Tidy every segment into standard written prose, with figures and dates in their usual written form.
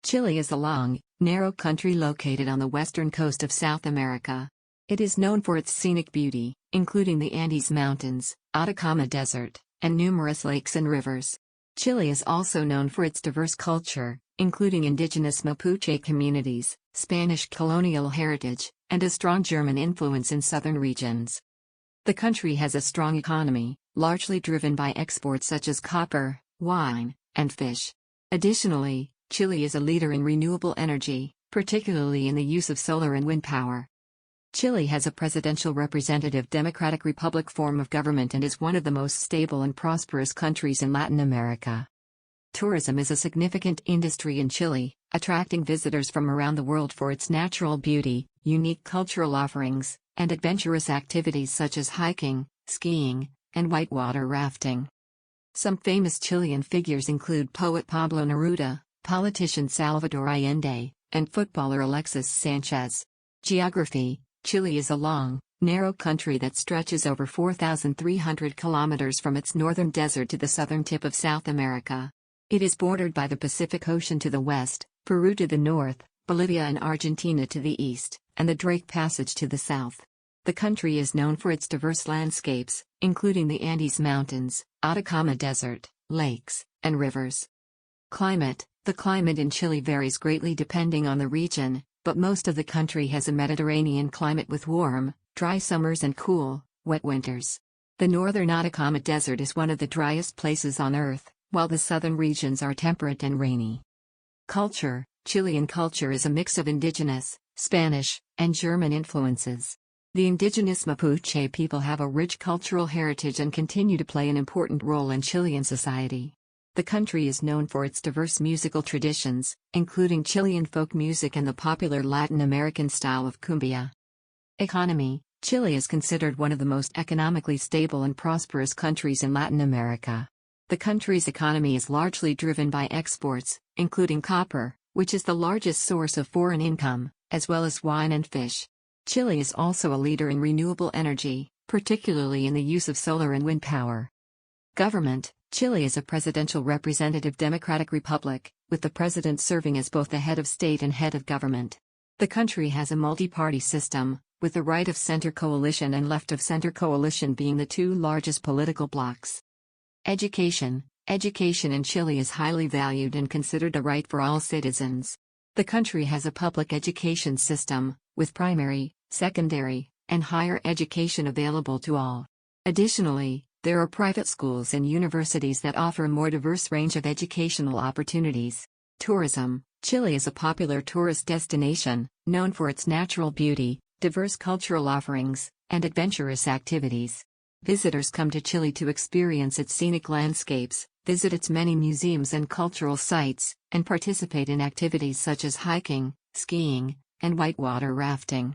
Chile is a long, narrow country located on the western coast of South America. It is known for its scenic beauty, including the Andes Mountains, Atacama Desert, and numerous lakes and rivers. Chile is also known for its diverse culture, including indigenous Mapuche communities, Spanish colonial heritage, and a strong German influence in southern regions. The country has a strong economy, largely driven by exports such as copper, wine, and fish. Additionally, Chile is a leader in renewable energy, particularly in the use of solar and wind power. Chile has a presidential representative democratic republic form of government and is one of the most stable and prosperous countries in Latin America. Tourism is a significant industry in Chile, attracting visitors from around the world for its natural beauty, unique cultural offerings, and adventurous activities such as hiking, skiing, and whitewater rafting. Some famous Chilean figures include poet Pablo Neruda, politician Salvador Allende, and footballer Alexis Sanchez. Geography: Chile is a long, narrow country that stretches over 4,300 kilometers from its northern desert to the southern tip of South America. It is bordered by the Pacific Ocean to the west, Peru to the north, Bolivia and Argentina to the east, and the Drake Passage to the south. The country is known for its diverse landscapes, including the Andes Mountains, Atacama Desert, lakes, and rivers. Climate: the climate in Chile varies greatly depending on the region, but most of the country has a Mediterranean climate with warm, dry summers and cool, wet winters. The northern Atacama Desert is one of the driest places on Earth, while the southern regions are temperate and rainy. Culture: Chilean culture is a mix of indigenous, Spanish, and German influences. The indigenous Mapuche people have a rich cultural heritage and continue to play an important role in Chilean society. The country is known for its diverse musical traditions, including Chilean folk music and the popular Latin American style of cumbia. Economy: Chile is considered one of the most economically stable and prosperous countries in Latin America. The country's economy is largely driven by exports, including copper, which is the largest source of foreign income, as well as wine and fish. Chile is also a leader in renewable energy, particularly in the use of solar and wind power. Government: Chile is a presidential representative democratic republic, with the president serving as both the head of state and head of government. The country has a multi-party system, with the right-of-center coalition and left-of-center coalition being the two largest political blocs. Education: education in Chile is highly valued and considered a right for all citizens. The country has a public education system, with primary, secondary, and higher education available to all. Additionally, there are private schools and universities that offer a more diverse range of educational opportunities. Tourism: Chile is a popular tourist destination, known for its natural beauty, diverse cultural offerings, and adventurous activities. Visitors come to Chile to experience its scenic landscapes, visit its many museums and cultural sites, and participate in activities such as hiking, skiing, and whitewater rafting.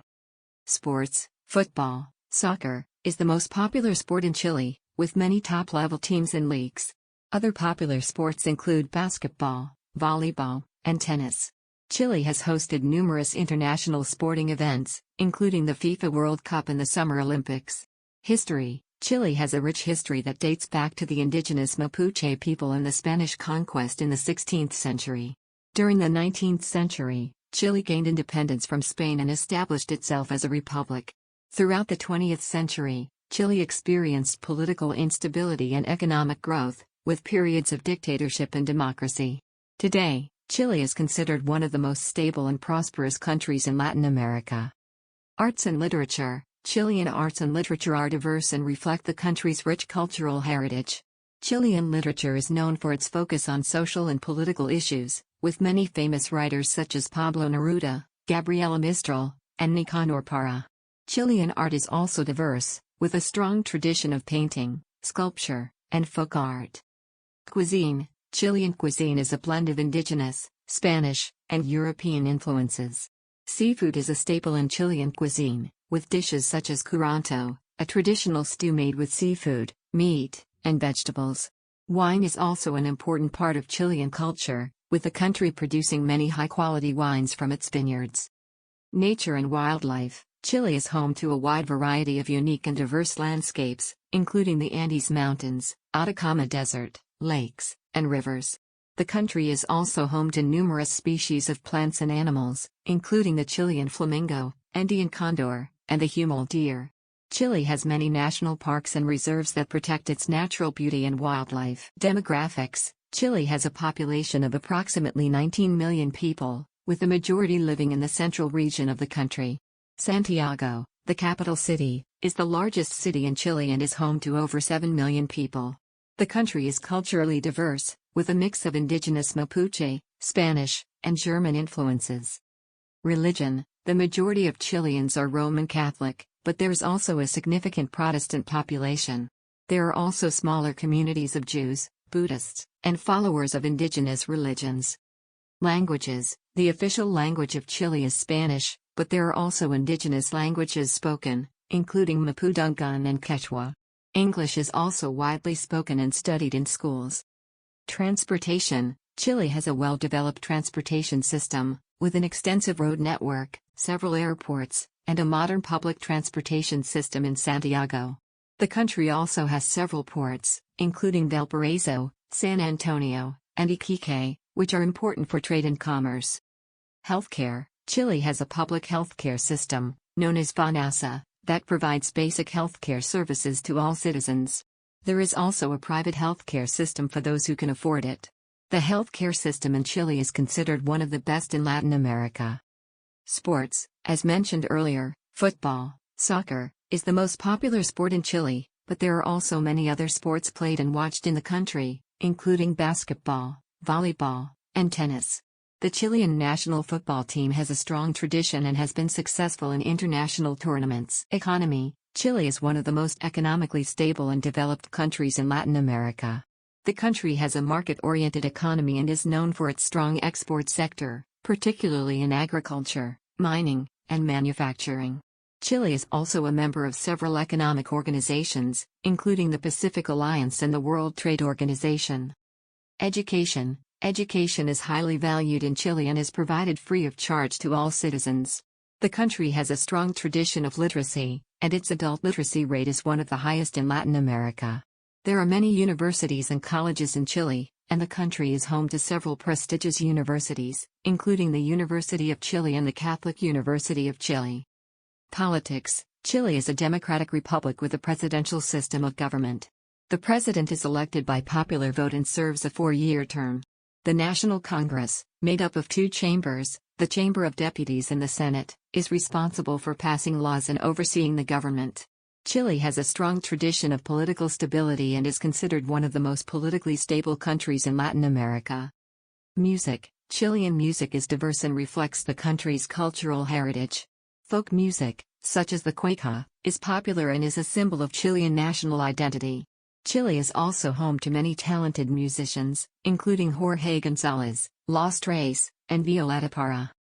Sports: football, soccer, is the most popular sport in Chile, with many top-level teams and leagues. Other popular sports include basketball, volleyball, and tennis. Chile has hosted numerous international sporting events, including the FIFA World Cup and the Summer Olympics. History: Chile has a rich history that dates back to the indigenous Mapuche people and the Spanish conquest in the 16th century. During the 19th century, Chile gained independence from Spain and established itself as a republic. Throughout the 20th century, Chile experienced political instability and economic growth, with periods of dictatorship and democracy. Today, Chile is considered one of the most stable and prosperous countries in Latin America. Arts and literature: Chilean arts and literature are diverse and reflect the country's rich cultural heritage. Chilean literature is known for its focus on social and political issues, with many famous writers such as Pablo Neruda, Gabriela Mistral, and Nicanor Parra. Chilean art is also diverse, with a strong tradition of painting, sculpture, and folk art. Cuisine: Chilean cuisine is a blend of indigenous, Spanish, and European influences. Seafood is a staple in Chilean cuisine, with dishes such as curanto, a traditional stew made with seafood, meat, and vegetables. Wine is also an important part of Chilean culture, with the country producing many high-quality wines from its vineyards. Nature and wildlife: Chile is home to a wide variety of unique and diverse landscapes, including the Andes Mountains, Atacama Desert, lakes, and rivers. The country is also home to numerous species of plants and animals, including the Chilean flamingo, Andean condor, and the huemul deer. Chile has many national parks and reserves that protect its natural beauty and wildlife. Demographics: Chile has a population of approximately 19 million people, with the majority living in the central region of the country. Santiago, the capital city, is the largest city in Chile and is home to over 7 million people. The country is culturally diverse, with a mix of indigenous Mapuche, Spanish, and German influences. Religion: the majority of Chileans are Roman Catholic, but there is also a significant Protestant population. There are also smaller communities of Jews, Buddhists, and followers of indigenous religions. Languages: the official language of Chile is Spanish, but there are also indigenous languages spoken, including Mapudungun and Quechua. English is also widely spoken and studied in schools. Transportation: Chile has a well-developed transportation system, with an extensive road network, several airports, and a modern public transportation system in Santiago. The country also has several ports, including Valparaiso, San Antonio, and Iquique, which are important for trade and commerce. Healthcare: Chile has a public healthcare system, known as FONASA, that provides basic healthcare services to all citizens. There is also a private healthcare system for those who can afford it. The healthcare system in Chile is considered one of the best in Latin America. Sports: as mentioned earlier, football, soccer, is the most popular sport in Chile, but there are also many other sports played and watched in the country, including basketball, volleyball, and tennis. The Chilean national football team has a strong tradition and has been successful in international tournaments. Economy: Chile is one of the most economically stable and developed countries in Latin America. The country has a market-oriented economy and is known for its strong export sector, particularly in agriculture, mining, and manufacturing. Chile is also a member of several economic organizations, including the Pacific Alliance and the World Trade Organization. Education: Education is highly valued in Chile and is provided free of charge to all citizens. The country has a strong tradition of literacy, and its adult literacy rate is one of the highest in Latin America. There are many universities and colleges in Chile, and the country is home to several prestigious universities, including the University of Chile and the Catholic University of Chile. Politics: Chile is a democratic republic with a presidential system of government. The president is elected by popular vote and serves a 4-year term. The National Congress, made up of 2 chambers, the Chamber of Deputies and the Senate, is responsible for passing laws and overseeing the government. Chile has a strong tradition of political stability and is considered one of the most politically stable countries in Latin America. Music: Chilean music is diverse and reflects the country's cultural heritage. Folk music, such as the cueca, is popular and is a symbol of Chilean national identity. Chile is also home to many talented musicians, including Jorge González, Los Tres, and Violeta Parra.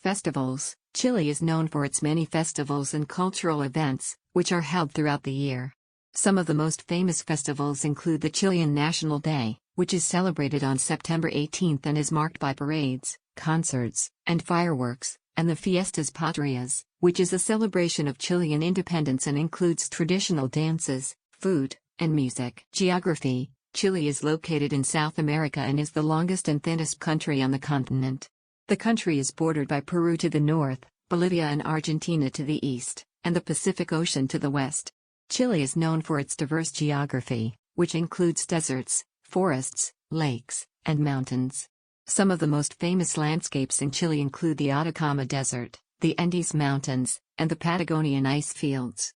Festivals: Chile is known for its many festivals and cultural events, which are held throughout the year. Some of the most famous festivals include the Chilean National Day, which is celebrated on September 18th and is marked by parades, concerts, and fireworks, and the Fiestas Patrias, which is a celebration of Chilean independence and includes traditional dances, food, and music. Geography: Chile is located in South America and is the longest and thinnest country on the continent. The country is bordered by Peru to the north, Bolivia and Argentina to the east, and the Pacific Ocean to the west. Chile is known for its diverse geography, which includes deserts, forests, lakes, and mountains. Some of the most famous landscapes in Chile include the Atacama Desert, the Andes Mountains, and the Patagonian ice fields.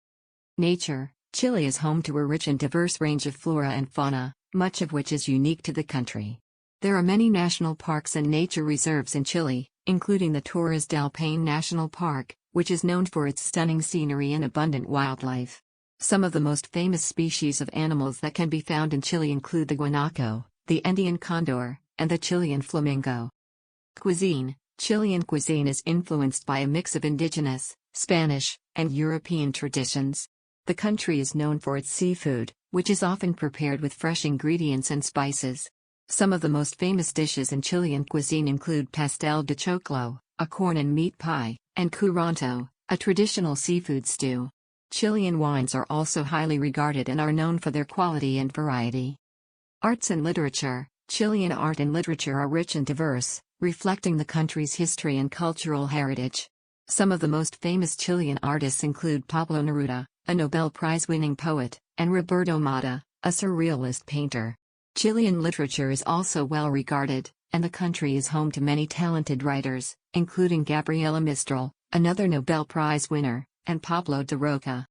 Nature: Chile is home to a rich and diverse range of flora and fauna, much of which is unique to the country. There are many national parks and nature reserves in Chile, including the Torres del Paine National Park, which is known for its stunning scenery and abundant wildlife. Some of the most famous species of animals that can be found in Chile include the guanaco, the Andean condor, and the Chilean flamingo. Cuisine: Chilean cuisine is influenced by a mix of indigenous, Spanish, and European traditions. The country is known for its seafood, which is often prepared with fresh ingredients and spices. Some of the most famous dishes in Chilean cuisine include pastel de choclo, a corn and meat pie, and curanto, a traditional seafood stew. Chilean wines are also highly regarded and are known for their quality and variety. Arts and literature: Chilean art and literature are rich and diverse, reflecting the country's history and cultural heritage. Some of the most famous Chilean artists include Pablo Neruda, a Nobel Prize-winning poet, and Roberto Matta, a surrealist painter. Chilean literature is also well regarded, and the country is home to many talented writers, including Gabriela Mistral, another Nobel Prize winner, and Pablo de Roca,